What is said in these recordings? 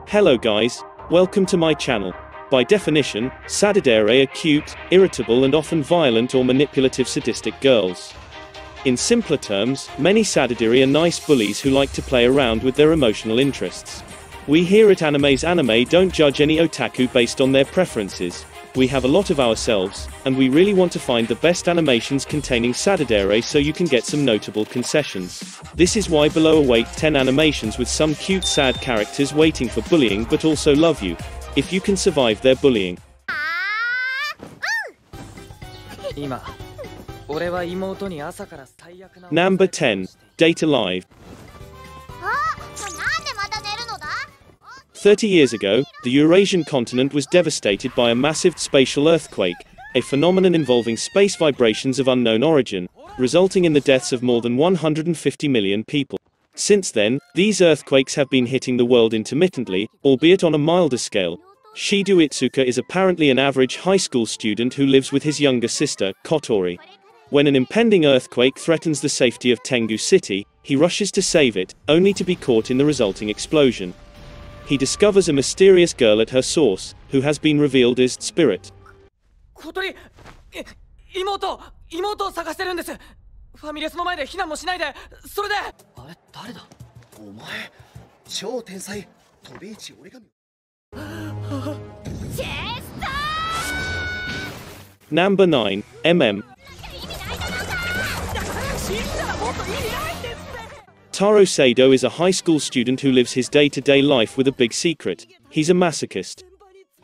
Hello guys, welcome to my channel. By definition, Yandere are cute, irritable and often violent or manipulative sadistic girls. In simpler terms, many Yandere are nice bullies who like to play around with their emotional interests. We here at Anime's Anime don't judge any otaku based on their preferences. We have a lot of ourselves, and we really want to find the best animations containing Yandere so you can get some notable concessions. This is why below await 10 animations with some cute sad characters waiting for bullying but also love you, if you can survive their bullying. Number 10. Date Alive. 30 years ago, the Eurasian continent was devastated by a massive spatial earthquake, a phenomenon involving space vibrations of unknown origin, resulting in the deaths of more than 150 million people. Since then, these earthquakes have been hitting the world intermittently, albeit on a milder scale. Shido Itsuka is apparently an average high school student who lives with his younger sister, Kotori. When an impending earthquake threatens the safety of Tengu City, he rushes to save it, only to be caught in the resulting explosion. He discovers a mysterious girl at her source, who has been revealed as Spirit. Kotori! Number 9. MM. Taro Sado is a high school student who lives his day-to-day life with a big secret. He's a masochist.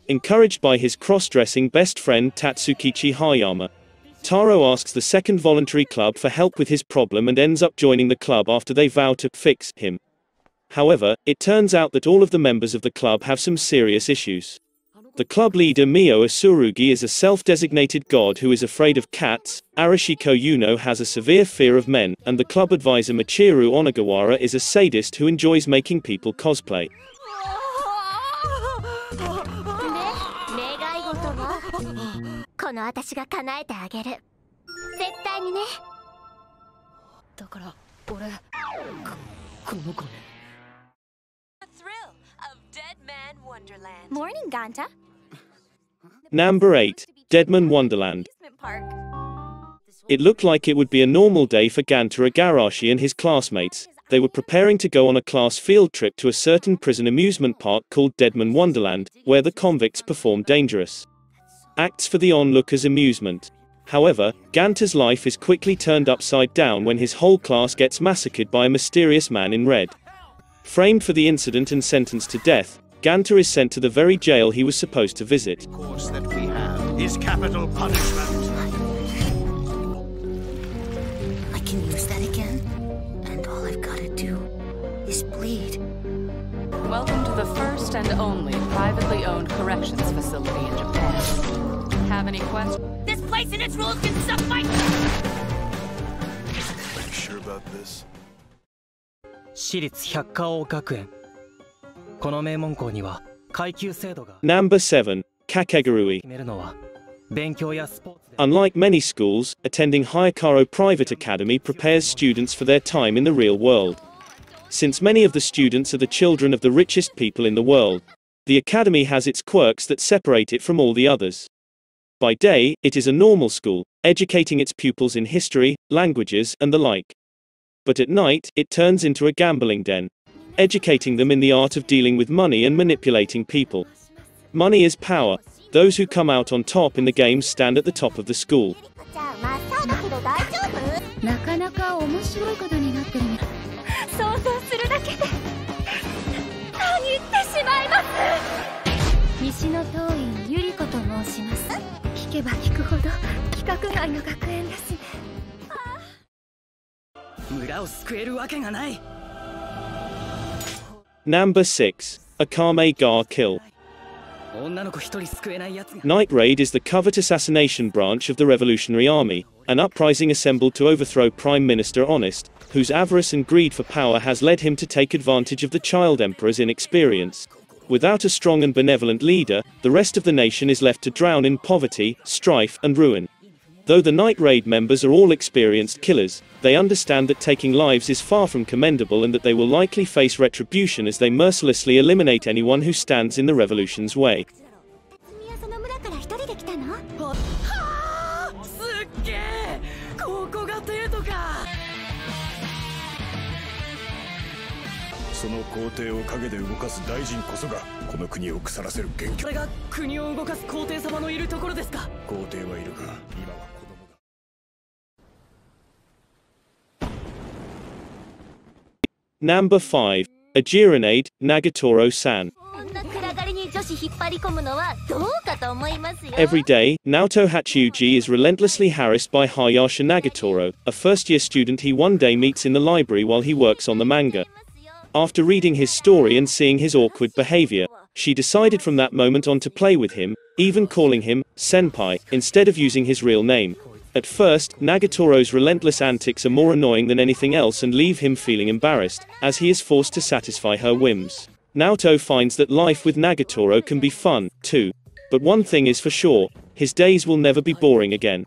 Encouraged by his cross-dressing best friend Tatsukichi Hayama, Taro asks the second voluntary club for help with his problem and ends up joining the club after they vow to fix him. However, it turns out that all of the members of the club have some serious issues. The club leader Mio Asurugi is a self-designated god who is afraid of cats, Arashiko Yuno has a severe fear of men, and the club advisor Michiru Onagawara is a sadist who enjoys making people cosplay. Morning, Ganta. Number 8. Deadman Wonderland. It looked like it would be a normal day for Ganta Igarashi and his classmates. They were preparing to go on a class field trip to a certain prison amusement park called Deadman Wonderland, where the convicts perform dangerous acts for the onlookers' amusement. However, Ganta's life is quickly turned upside down when his whole class gets massacred by a mysterious man in red. Framed for the incident and sentenced to death, Ganta is sent to the very jail he was supposed to visit. The course that we have is capital punishment. I can use that again, and all I've got to do is bleed. Welcome to the first and only privately owned corrections facility in Japan. Have any questions? This place and its rules can suck my... Are you sure about this? 私立百花王学園。この名門校には階級制度が Number 7. Kakegurui. 決めるのは勉強やスポーツで Unlike many schools, attending Hayakaro Private Academy prepares students for their time in the real world. Since many of the students are the children of the richest people in the world, the academy has its quirks that separate it from all the others. By day, it is a normal school, educating its pupils in history, languages, and the like. But at night, it turns into a gambling den, educating them in the art of dealing with money and manipulating people. Money is power. Those who come out on top in the games stand at the top of the school. Number 6. Akame ga Kill. Night Raid is the covert assassination branch of the Revolutionary Army, an uprising assembled to overthrow Prime Minister Honest, whose avarice and greed for power has led him to take advantage of the child emperor's inexperience. Without a strong and benevolent leader, the rest of the nation is left to drown in poverty, strife, and ruin. Though the Night Raid members are all experienced killers, they understand that taking lives is far from commendable and that they will likely face retribution as they mercilessly eliminate anyone who stands in the revolution's way. Number 5. Ajiranade, Nagatoro-san. Every day, Naoto Hachiuji is relentlessly harassed by Hayasha Nagatoro, a first-year student he one day meets in the library while he works on the manga. After reading his story and seeing his awkward behavior, she decided from that moment on to play with him, even calling him senpai, instead of using his real name. At first, Nagatoro's relentless antics are more annoying than anything else and leave him feeling embarrassed, as he is forced to satisfy her whims. Naoto finds that life with Nagatoro can be fun, too. But one thing is for sure, his days will never be boring again.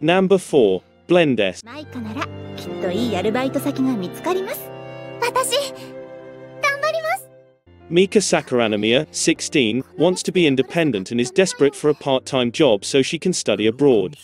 Number 4. Blendes. Mika Sakaranamiya, 16, wants to be independent and is desperate for a part-time job so she can study abroad.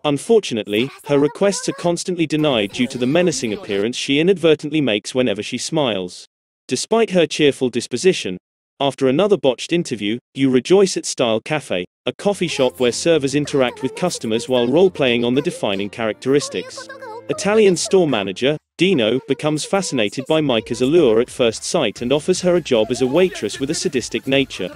Unfortunately, her requests are constantly denied due to the menacing appearance she inadvertently makes whenever she smiles. Despite her cheerful disposition, after another botched interview, you rejoice at Style Cafe, a coffee shop where servers interact with customers while role-playing on the defining characteristics. Italian store manager, Dino, becomes fascinated by Mika's allure at first sight and offers her a job as a waitress with a sadistic nature.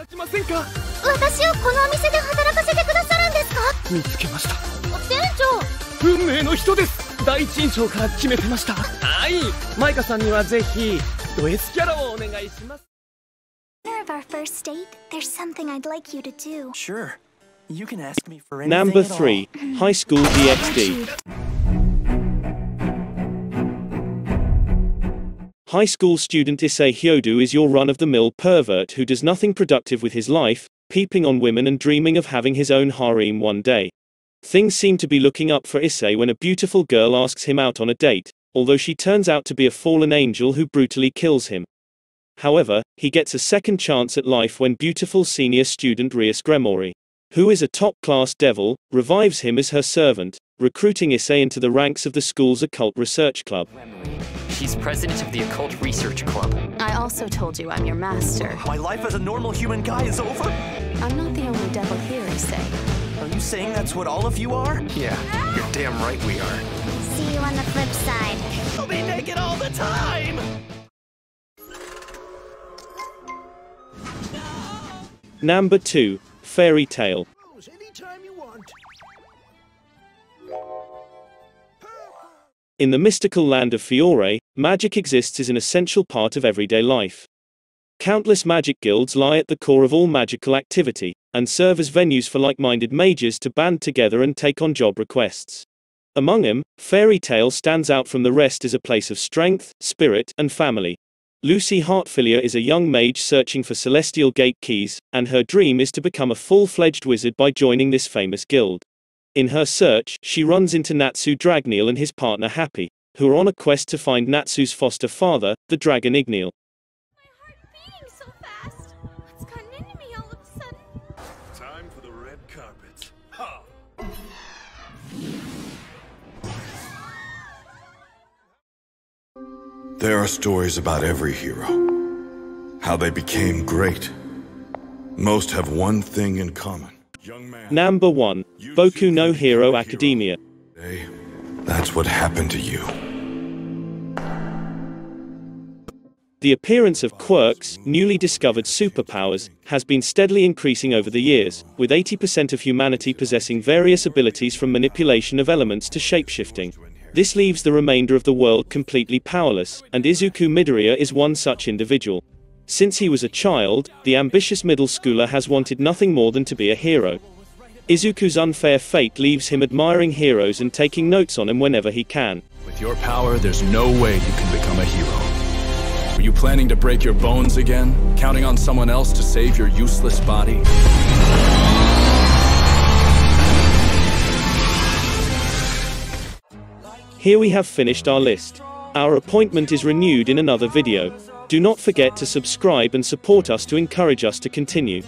Of our first date, there's something I'd like you to do. Sure. You can ask me for anything. Number 3. High School DxD. High school student Issei Hyodo is your run-of-the-mill pervert who does nothing productive with his life, peeping on women and dreaming of having his own harem one day. Things seem to be looking up for Issei when a beautiful girl asks him out on a date, although she turns out to be a fallen angel who brutally kills him. However, he gets a second chance at life when beautiful senior student Rias Gremori, who is a top-class devil, revives him as her servant, recruiting Issei into the ranks of the school's occult research club. She's president of the Occult Research Club. I also told you I'm your master. My life as a normal human guy is over? I'm not the only devil here, Issei. Are you saying that's what all of you are? Yeah, you're damn right we are. See you on the flip side. I'll be naked all the time! Number 2. Fairy Tale. In the mystical land of Fiore, magic exists as an essential part of everyday life. Countless magic guilds lie at the core of all magical activity, and serve as venues for like-minded mages to band together and take on job requests. Among them, Fairy Tale stands out from the rest as a place of strength, spirit, and family. Lucy Heartfilia is a young mage searching for celestial gate keys, and her dream is to become a full-fledged wizard by joining this famous guild. In her search, she runs into Natsu Dragneel and his partner Happy, who are on a quest to find Natsu's foster father, the dragon Igneal. My heart beating so fast. What's gotten into me all of a sudden? Time for the red carpet. Ha! There are stories about every hero. How they became great. Most have one thing in common. Young man. Number 1. Boku no Hero Academia. Hey, that's what happened to you. The appearance of quirks, newly discovered superpowers, has been steadily increasing over the years, with 80% of humanity possessing various abilities from manipulation of elements to shapeshifting. This leaves the remainder of the world completely powerless, and Izuku Midoriya is one such individual. Since he was a child, the ambitious middle schooler has wanted nothing more than to be a hero. Izuku's unfair fate leaves him admiring heroes and taking notes on them whenever he can. With your power, there's no way you can become a hero. Were you planning to break your bones again? Counting on someone else to save your useless body? Here we have finished our list. Our appointment is renewed in another video. Do not forget to subscribe and support us to encourage us to continue.